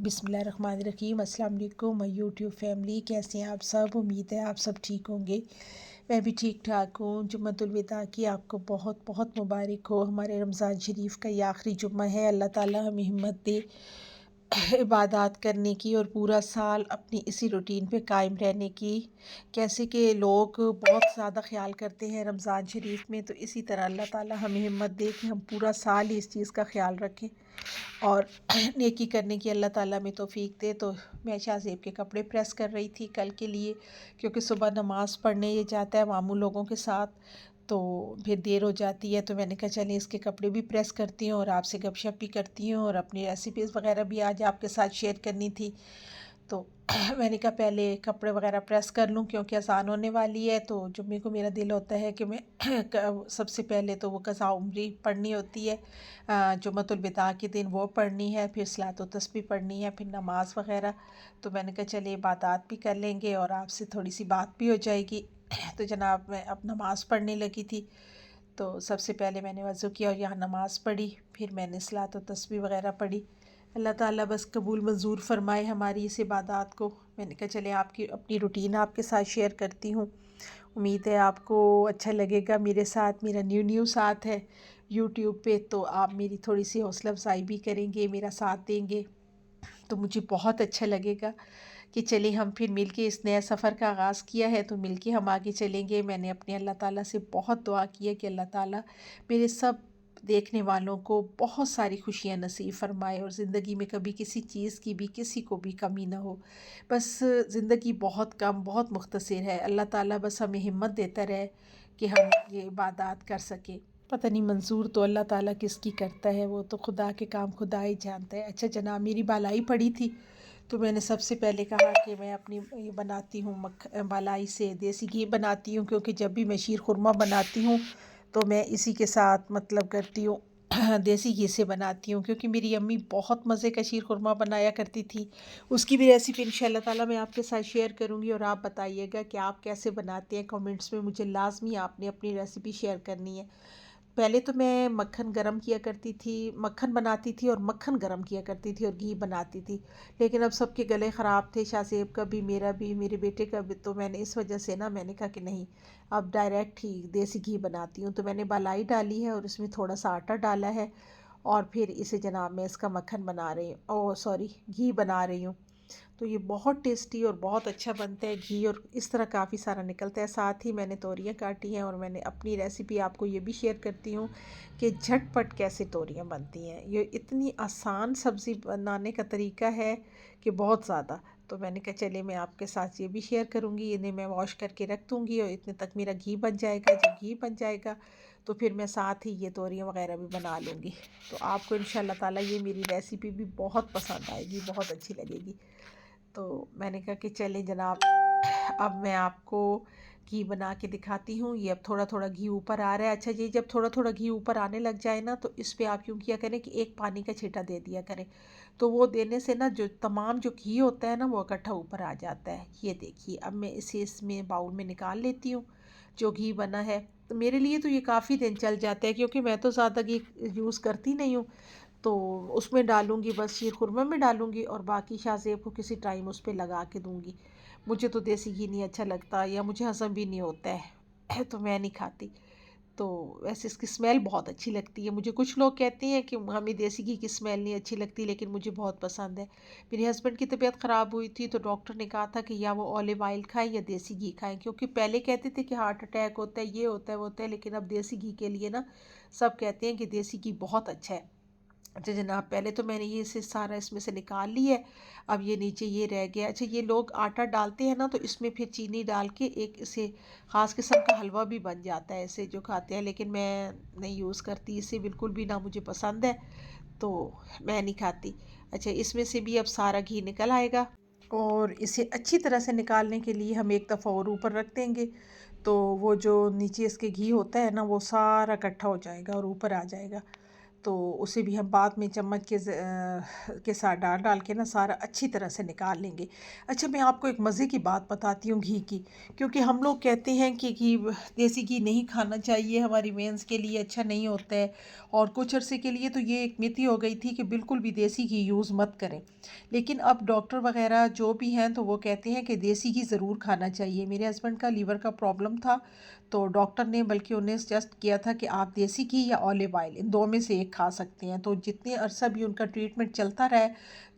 बिस्मिल्लाहिर्रहमानिर्रहीम। अस्सलाम वालेकुम माय यूट्यूब फैमिली, कैसे हैं आप सब। उम्मीद है आप सब ठीक होंगे। मैं भी ठीक ठाक हूँ। जुम्मतुल विदा की आपको बहुत बहुत मुबारक हो। हमारे रमज़ान शरीफ का ये आखिरी जुम्मा है। अल्लाह ताला हमें हिम्मत दे इबादत करने की और पूरा साल अपनी इसी रूटीन पे कायम रहने की। कैसे कि लोग बहुत ज़्यादा ख्याल करते हैं रमज़ान शरीफ में, तो इसी तरह अल्लाह ताला हमें हिम्मत दे कि हम पूरा साल ही इस चीज़ का ख्याल रखें और नेकी करने की अल्लाह ताला में तौफीक दे। तो मैं शाहज़ेब के कपड़े प्रेस कर रही थी कल के लिए, क्योंकि सुबह नमाज़ पढ़ने ये जाता है मामू लोगों के साथ, तो फिर देर हो जाती है। तो मैंने कहा चलें इसके कपड़े भी प्रेस करती हूँ और आपसे गपशप भी करती हूँ और अपनी रेसिपीज़ वगैरह भी आज आपके साथ शेयर करनी थी। तो मैंने कहा पहले कपड़े वगैरह प्रेस कर लूँ, क्योंकि आसान होने वाली है। तो जुम्मे को मेरा दिल होता है कि मैं सबसे पहले तो वो कज़ा उम्री पढ़नी होती है, जुम्मतुल विदा के दिन वो पढ़नी है, फिर सलातो तस्बीह पढ़नी है, फिर नमाज़ वगैरह। तो मैंने कहा चलिए इबादत भी कर लेंगे और आपसे थोड़ी सी बात भी हो जाएगी। तो जनाब मैं अब नमाज़ पढ़ने लगी थी। तो सबसे पहले मैंने वज़ू किया और यहाँ नमाज़ पढ़ी, फिर मैंने सलातो तस्बीह वगैरह पढ़ी। अल्लाह ताला बस कबूल मंजूर फ़रमाए हमारी इस इबादत को। मैंने कहा चले आपकी अपनी रूटीन आपके साथ शेयर करती हूँ। उम्मीद है आपको अच्छा लगेगा मेरे साथ। मेरा न्यू साथ है यूट्यूब पे, तो आप मेरी थोड़ी सी हौसला अफजाई भी करेंगे, मेरा साथ देंगे, तो मुझे बहुत अच्छा लगेगा कि चलिए हम फिर मिलके इस नया सफ़र का आगाज़ किया है, तो मिलके हम आगे चलेंगे। मैंने अपने अल्लाह ताला से बहुत दुआ की है कि अल्लाह ताला मेरे सब देखने वालों को बहुत सारी खुशियाँ नसीब फ़रमाए और ज़िंदगी में कभी किसी चीज़ की भी किसी को भी कमी ना हो। बस ज़िंदगी बहुत कम बहुत मुख्तसर है। अल्लाह ताला बस हमें हिम्मत देता रहे कि हम ये इबादत कर सकें। पता नहीं मंजूर तो अल्लाह ताला किसकी करता है, वो तो खुदा के काम खुदा ही जानता है। अच्छा जनाब, मेरी बालाई पड़ी थी, तो मैंने सबसे पहले कहा कि मैं अपनी ये बनाती हूँ बालाई से देसी घी बनाती हूँ, क्योंकि जब भी मैं शीर खुरमा बनाती हूँ तो मैं इसी के साथ मतलब करती हूँ देसी घी से बनाती हूँ, क्योंकि मेरी अम्मी बहुत मज़े का शीर खुरमा बनाया करती थी। उसकी भी रेसिपी इंशाल्लाह ताला मैं आपके साथ शेयर करूँगी और आप बताइएगा कि आप कैसे बनाते हैं। कमेंट्स में मुझे लाजमी आपने अपनी रेसिपी शेयर करनी है। पहले तो मैं मक्खन गरम किया करती थी, मक्खन बनाती थी और मक्खन गरम किया करती थी और घी बनाती थी, लेकिन अब सबके गले ख़राब थे, शाहज़ेब का भी, मेरा भी, मेरे बेटे का भी। तो मैंने इस वजह से ना मैंने कहा कि नहीं, अब डायरेक्ट ही देसी घी बनाती हूँ। तो मैंने बालाई डाली है और इसमें थोड़ा सा आटा डाला है और फिर इसे जनाब मैं इसका मक्खन बना रही हूँ, ओ सॉरी घी बना रही हूँ। तो ये बहुत टेस्टी और बहुत अच्छा बनता है घी, और इस तरह काफ़ी सारा निकलता है। साथ ही मैंने तोरियां काटी हैं और मैंने अपनी रेसिपी आपको ये भी शेयर करती हूँ कि झटपट कैसे तोरियां बनती हैं। ये इतनी आसान सब्ज़ी बनाने का तरीका है कि बहुत ज़्यादा। तो मैंने कहा चले मैं आपके साथ ये भी शेयर करूँगी। इन्हें मैं वॉश करके रख दूँगी और इतने तक मेरा घी बन जाएगा। जब घी बन जाएगा तो फिर मैं साथ ही ये तोरियां वगैरह भी बना लूँगी। तो आपको इंशाल्लाह ताला ये मेरी रेसिपी भी बहुत पसंद आएगी, बहुत अच्छी लगेगी। तो मैंने कहा कि चलें जनाब, अब मैं आपको घी बना के दिखाती हूँ। ये अब थोड़ा थोड़ा घी ऊपर आ रहा है। अच्छा जी, जब थोड़ा थोड़ा घी ऊपर आने लग जाए ना, तो इस पे आप यूँ किया करें कि एक पानी का छींटा दे दिया करें। तो वो देने से ना जो तमाम जो घी होता है ना वो इकट्ठा ऊपर आ जाता है। ये देखिए, अब मैं इसे इसमें बाउल में निकाल लेती हूँ जो घी बना है। तो मेरे लिए तो ये काफ़ी दिन चल जाता है, क्योंकि मैं तो ज़्यादा घी यूज़ करती नहीं हूँ। तो उसमें डालूँगी, बस शीर खुरमा में डालूँगी और बाकी शाहज़ेब को किसी टाइम उस पे लगा के दूँगी। मुझे तो देसी घी नहीं अच्छा लगता या मुझे हज़म भी नहीं होता है तो मैं नहीं खाती। तो वैसे इसकी स्मेल बहुत अच्छी लगती है मुझे। कुछ लोग कहते हैं कि हमें देसी घी की स्मेल नहीं अच्छी लगती, लेकिन मुझे बहुत पसंद है। मेरे हस्बैंड की तबीयत ख़राब हुई थी तो डॉक्टर ने कहा था कि या वो ऑलिव ऑयल खाएं या देसी घी खाएं, क्योंकि पहले कहते थे कि हार्ट अटैक होता है, ये होता है वो होता है, लेकिन अब देसी घी के लिए ना सब कहते हैं कि देसी घी बहुत अच्छा है। अच्छा जनाब, पहले तो मैंने ये से सारा इसमें से निकाल लिया है। अब ये नीचे ये रह गया। अच्छा, ये लोग आटा डालते हैं ना तो इसमें फिर चीनी डाल के एक इसे ख़ास किस्म का हलवा भी बन जाता है इसे जो खाते हैं, लेकिन मैं नहीं यूज़ करती इसे बिल्कुल भी, ना मुझे पसंद है, तो मैं नहीं खाती। अच्छा, इसमें से भी अब सारा घी निकल आएगा और इसे अच्छी तरह से निकालने के लिए हम एक दफ़ा और ऊपर रख देंगे, तो वो जो नीचे इसके घी होता है ना वो सारा इकट्ठा हो जाएगा और ऊपर आ जाएगा। तो उसे भी हम बाद में चम्मच के साथ डाल डाल के ना सारा अच्छी तरह से निकाल लेंगे। अच्छा, मैं आपको एक मज़े की बात बताती हूँ घी की, क्योंकि हम लोग कहते हैं कि घी, देसी घी नहीं खाना चाहिए, हमारी वेंस के लिए अच्छा नहीं होता है। और कुछ अरसे के लिए तो ये एक मिथ ही हो गई थी कि बिल्कुल भी देसी घी यूज़ मत करें। लेकिन अब डॉक्टर वगैरह जो भी हैं तो वो कहते हैं कि देसी घी ज़रूर खाना चाहिए। मेरे हस्बैंड का लीवर का प्रॉब्लम था, तो डॉक्टर ने बल्कि उन्हें सजेस्ट किया था कि आप देसी घी या ऑलिव ऑयल, इन दो में से एक खा सकते हैं। तो जितने अरसा भी उनका ट्रीटमेंट चलता रहा,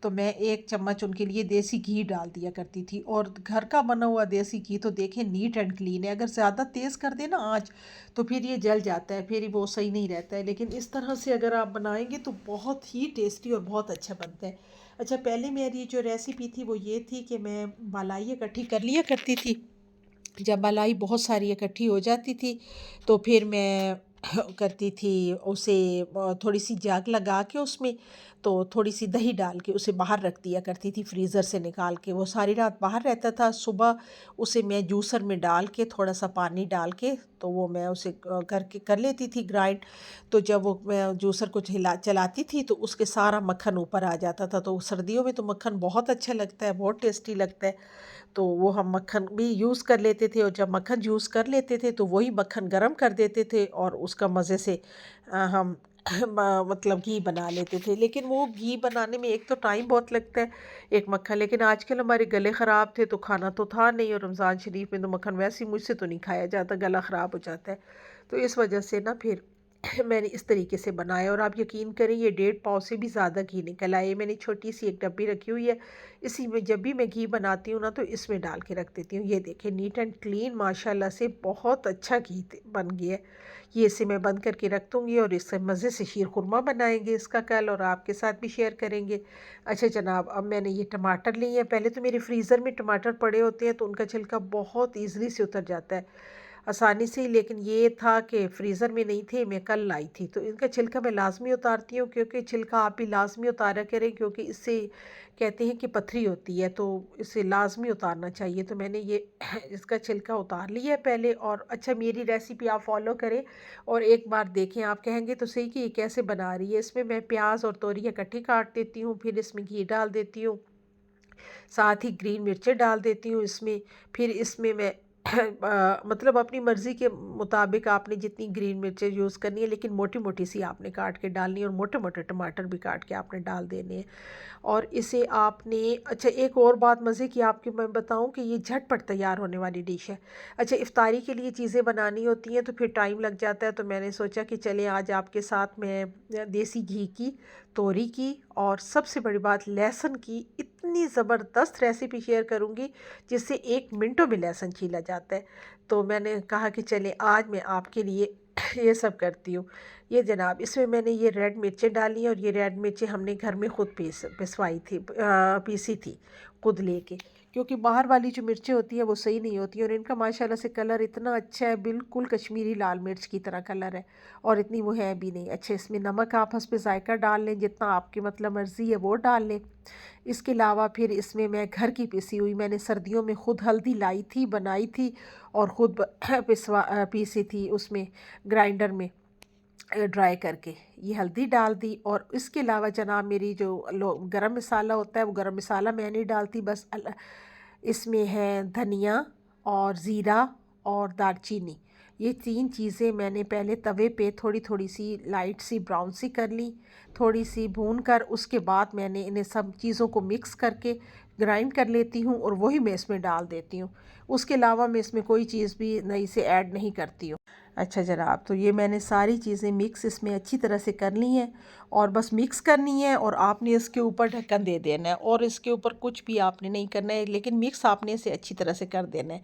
तो मैं एक चम्मच उनके लिए देसी घी डाल दिया करती थी। और घर का बना हुआ देसी घी तो देखें नीट एंड क्लीन है। अगर ज़्यादा तेज़ कर दें ना आँच, तो फिर ये जल जाता है, फिर वो सही नहीं रहता है। लेकिन इस तरह से अगर आप बनाएंगे तो बहुत ही टेस्टी और बहुत अच्छा बनता है। अच्छा, पहले मेरी जो रेसिपी थी वो ये थी कि मैं मलाई इकट्ठी कर लिया करती थी। जब मलाई बहुत सारी इकट्ठी हो जाती थी तो फिर मैं करती थी उसे, थोड़ी सी जाग लगा के उसमें तो थोड़ी सी दही डाल के उसे बाहर रख दिया करती थी फ्रीज़र से निकाल के। वो सारी रात बाहर रहता था, सुबह उसे मैं जूसर में डाल के थोड़ा सा पानी डाल के तो वो मैं उसे करके कर लेती थी ग्राइंड। तो जब वो मैं जूसर को चलाती थी तो उसके सारा मक्खन ऊपर आ जाता था। तो सर्दियों में तो मक्खन बहुत अच्छा लगता है, बहुत टेस्टी लगता है। तो वो हम मक्खन भी यूज़ कर लेते थे, और जब मक्खन यूज़ कर लेते थे तो वही मक्खन गरम कर देते थे और उसका मज़े से हम मतलब घी बना लेते थे। लेकिन वो घी बनाने में एक तो टाइम बहुत लगता है, एक मक्खन, लेकिन आजकल हमारे गले ख़राब थे तो खाना तो था नहीं, और रमज़ान शरीफ में तो मक्खन वैसे ही मुझसे तो नहीं खाया जाता, गला ख़राब हो जाता है। तो इस वजह से ना फिर मैंने इस तरीके से बनाया, और आप यकीन करें ये 1.5 पाव से भी ज़्यादा घी निकल आए। मैंने छोटी सी एक डब्बी रखी हुई है, इसी में जब भी मैं घी बनाती हूँ ना तो इसमें डाल के रख देती हूँ। ये देखें नीट एंड क्लीन माशाल्लाह से बहुत अच्छा घी बन गया है। ये इसे मैं बंद करके रख दूँगी और इससे मज़े से शीर खुरमा बनाएंगे इसका कल, और आपके साथ भी शेयर करेंगे। अच्छा जनाब, अब मैंने ये टमाटर लिए हैं। पहले तो मेरे फ्रीज़र में टमाटर पड़े होते हैं तो उनका छिलका बहुत ईज़िली से उतर जाता है आसानी से ही, लेकिन ये था कि फ्रीज़र में नहीं थे, मैं कल लाई थी। तो इनका छिलका मैं लाज़मी उतारती हूँ, क्योंकि छिलका आप भी लाज़मी उतारा करें, क्योंकि इससे कहते हैं कि पथरी होती है, तो इसे लाज़मी उतारना चाहिए। तो मैंने ये इसका छिलका उतार लिया है पहले। और अच्छा, मेरी रेसिपी आप फॉलो करें और एक बार देखें, आप कहेंगे तो सही कि ये कैसे बना रही है। इसमें मैं प्याज और तोरी इकट्ठी काट देती हूँ, फिर इसमें घी डाल देती हूँ, साथ ही ग्रीन मिर्चें डाल देती हूँ इसमें। फिर इसमें मैं मतलब अपनी मर्ज़ी के मुताबिक आपने जितनी ग्रीन मिर्चें यूज़ करनी है, लेकिन मोटी मोटी सी आपने काट के डालनी है, और मोटे मोटे टमाटर भी काट के आपने डाल देने हैं। और इसे आपने, अच्छा एक और बात मज़े की आपकी मैं बताऊं कि ये झटपट तैयार होने वाली डिश है। अच्छा, इफ्तारी के लिए चीज़ें बनानी होती हैं तो फिर टाइम लग जाता है, तो मैंने सोचा कि चले आज आपके साथ मैं देसी घी की, तोरी की, और सबसे बड़ी बात लहसुन की इतनी ज़बरदस्त रेसिपी शेयर करूंगी जिससे 1 मिनटों में लहसुन छीला जाता है। तो मैंने कहा कि चले आज मैं आपके लिए ये सब करती हूँ। ये जनाब, इसमें मैंने ये रेड मिर्चें डाली हैं, और ये रेड मिर्चें हमने घर में खुद पिसवाई थी, पीसी थी खुद लेके, क्योंकि बाहर वाली जो मिर्चें होती हैं वो सही नहीं होती। और इनका माशाल्लाह से कलर इतना अच्छा है, बिल्कुल कश्मीरी लाल मिर्च की तरह कलर है, और इतनी वो है भी नहीं। अच्छा, इसमें नमक आप हस्ब ज़ायक़ा डाल लें, जितना आपकी मतलब मर्ज़ी है वो डाल लें। इसके अलावा फिर इसमें मैं घर की पिसी हुई, मैंने सर्दियों में ख़ुद हल्दी लाई थी, बनाई थी, और ख़ुद पीसी थी उसमें ग्राइंडर में ड्राई करके, ये हल्दी डाल दी। और इसके अलावा जनाब मेरी जो गरम मसाला होता है वो गरम मसाला मैं नहीं डालती, बस इसमें है धनिया और ज़ीरा और दालचीनी। ये 3 चीज़ें मैंने पहले तवे पे थोड़ी थोड़ी सी लाइट सी ब्राउन सी कर ली, थोड़ी सी भून कर, उसके बाद मैंने इन्हें सब चीज़ों को मिक्स करके ग्राइंड कर लेती हूँ, और वही मैं इसमें डाल देती हूँ। उसके अलावा मैं इसमें कोई चीज़ भी नई से ऐड नहीं करती हूँ। अच्छा जनाब, तो ये मैंने सारी चीज़ें मिक्स इसमें अच्छी तरह से कर ली हैं, और बस मिक्स करनी है, और आपने इसके ऊपर ढक्कन दे देना है, और इसके ऊपर कुछ भी आपने नहीं करना है, लेकिन मिक्स आपने इसे अच्छी तरह से कर देना है।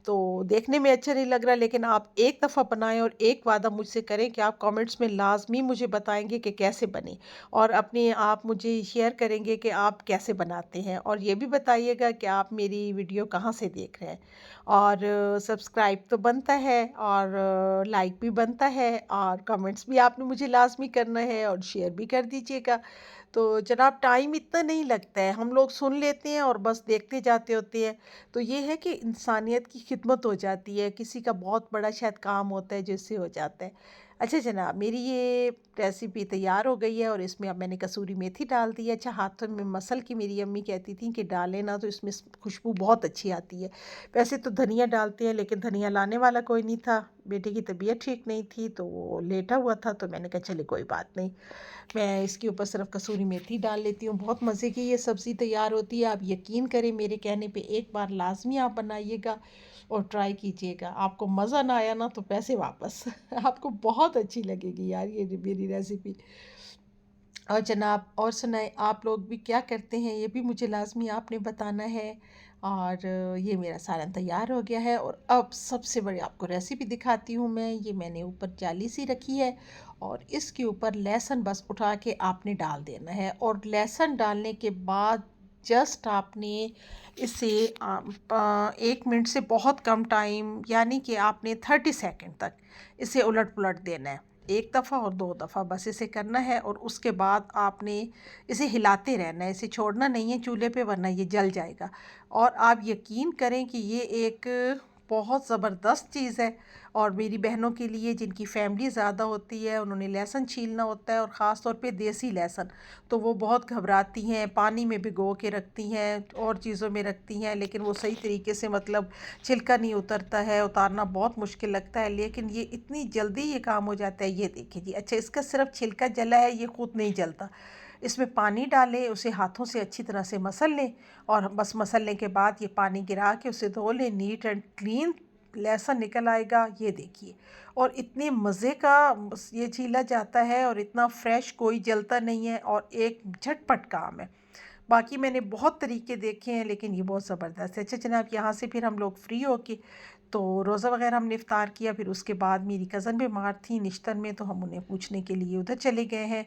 तो देखने में अच्छा नहीं लग रहा, लेकिन आप एक दफ़ा बनाएं और एक वादा मुझसे करें कि आप कमेंट्स में लाजमी मुझे बताएंगे कि कैसे बने, और अपने आप मुझे शेयर करेंगे कि आप कैसे बनाते हैं, और ये भी बताइएगा कि आप मेरी वीडियो कहाँ से देख रहे हैं। और सब्सक्राइब तो बनता है, और लाइक भी बनता है, और कमेंट्स भी आपने मुझे लाजमी करना है, और शेयर भी कर दीजिएगा। तो जनाब, टाइम इतना नहीं लगता है, हम लोग सुन लेते हैं और बस देखते जाते होते हैं। तो ये है कि इंसानियत की खिदमत हो जाती है, किसी का बहुत बड़ा शायद काम होता है जिससे हो जाता है। अच्छा जनाब, मेरी ये रेसिपी तैयार हो गई है और इसमें अब मैंने कसूरी मेथी डाल दी है। अच्छा, हाथों में मसल के मेरी अम्मी कहती थी कि डालें ना तो इसमें खुशबू बहुत अच्छी आती है। वैसे तो धनिया डालते हैं लेकिन धनिया लाने वाला कोई नहीं था। बेटे की तबीयत ठीक नहीं थी तो वो लेटा हुआ था, तो मैंने कहा चले कोई बात नहीं, मैं इसके ऊपर सिर्फ कसूरी मेथी डाल लेती हूँ। बहुत मज़े की ये सब्ज़ी तैयार होती है। आप यकीन करें, मेरे कहने पे एक बार लाजमी आप बनाइएगा और ट्राई कीजिएगा। आपको मज़ा ना आया ना तो पैसे वापस आपको बहुत अच्छी लगेगी यार ये मेरी रेसिपी। और जनाब, और सुनाए, आप लोग भी क्या करते हैं ये भी मुझे लाजमी आपने बताना है। और ये मेरा सालन तैयार हो गया है और अब सबसे बड़ी आपको रेसिपी दिखाती हूँ मैं। ये मैंने ऊपर जाली सी रखी है और इसके ऊपर लहसुन बस उठा के आपने डाल देना है। और लहसुन डालने के बाद जस्ट आपने इसे 1 मिनट से बहुत कम टाइम, यानी कि आपने 30 सेकेंड तक इसे उलट पुलट देना है। एक दफ़ा और 2 दफ़ा बस इसे करना है और उसके बाद आपने इसे हिलाते रहना है, इसे छोड़ना नहीं है चूल्हे पे, वरना ये जल जाएगा। और आप यकीन करें कि ये एक बहुत ज़बरदस्त चीज़ है। और मेरी बहनों के लिए जिनकी फैमिली ज़्यादा होती है, उन्होंने लहसुन छीलना होता है और ख़ास तौर पे देसी लहसुन, तो वो बहुत घबराती हैं, पानी में भिगो के रखती हैं और चीज़ों में रखती हैं, लेकिन वो सही तरीके से मतलब छिलका नहीं उतरता है, उतारना बहुत मुश्किल लगता है। लेकिन ये इतनी जल्दी ये काम हो जाता है, ये देखिए जी। अच्छा, इसका सिर्फ छिलका जला है, ये खुद नहीं जलता। इसमें पानी डालें, उसे हाथों से अच्छी तरह से मसल लें और बस मसलने के बाद ये पानी गिरा के उसे धो लें, नीट एंड क्लीन लहसुन निकल आएगा, ये देखिए। और इतने मज़े का ये छीला जाता है और इतना फ्रेश, कोई जलता नहीं है और एक झटपट काम है। बाकी मैंने बहुत तरीके देखे हैं लेकिन ये बहुत ज़बरदस्त है। अच्छा जनाब, यहाँ से फिर हम लोग फ्री होके तो रोज़ा वगैरह हमने इफ्तार किया। फिर उसके बाद मेरी कज़न बीमार थी निश्तर में, तो हम उन्हें पूछने के लिए उधर चले गए हैं।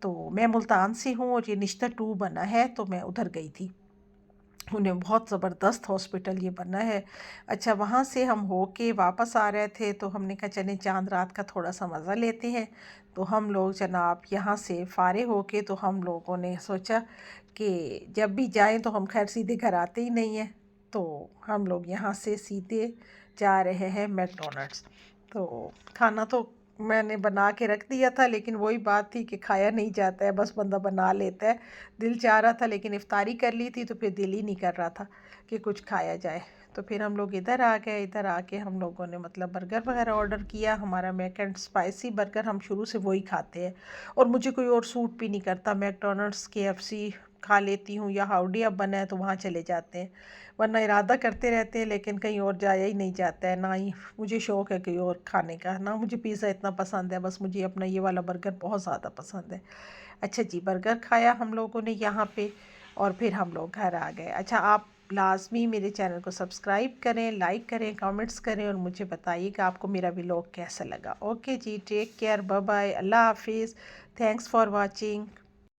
तो मैं मुल्तान से हूँ और ये निश्तर 2 बना है, तो मैं उधर गई थी। उन्हें बहुत ज़बरदस्त हॉस्पिटल ये बना है। अच्छा, वहाँ से हम होके वापस आ रहे थे तो हमने कहा चलें चाँद रात का थोड़ा सा मज़ा लेते हैं। तो हम लोग जनाब यहाँ से फ़ारिग होके तो हम लोगों ने सोचा कि जब भी जाएं तो हम खैर सीधे घर आते ही नहीं हैं, तो हम लोग यहाँ से सीधे जा रहे हैं मैकडॉनल्ड्स। तो खाना तो मैंने बना के रख दिया था, लेकिन वही बात थी कि खाया नहीं जाता है, बस बंदा बना लेता है। दिल चाह रहा था लेकिन इफ्तारी कर ली थी तो फिर दिल ही नहीं कर रहा था कि कुछ खाया जाए। तो फिर हम लोग इधर आ गए। इधर आके हम लोगों ने मतलब बर्गर वगैरह ऑर्डर किया। हमारा मैक एंड स्पाइसी बर्गर, हम शुरू से वही खाते हैं और मुझे कोई और सूट भी नहीं करता। मैकडॉनल्ड्स, KFC खा लेती हूँ या हाउडी अब बना है तो वहाँ चले जाते हैं, वरना इरादा करते रहते हैं लेकिन कहीं और जाया ही नहीं जाता है। ना ही मुझे शौक़ है कहीं और खाने का, ना मुझे पिज़्ज़ा इतना पसंद है, बस मुझे अपना ये वाला बर्गर बहुत ज़्यादा पसंद है। अच्छा जी, बर्गर खाया हम लोगों ने यहाँ पे और फिर हम लोग घर आ गए। अच्छा, आप लाजमी मेरे चैनल को सब्सक्राइब करें, लाइक करें, कमेंट्स करें और मुझे बताइए कि आपको मेरा व्लॉग कैसा लगा। ओके जी, टेक केयर, बाय बाय, अल्लाह हाफिज़, थैंक्स फॉर वाचिंग।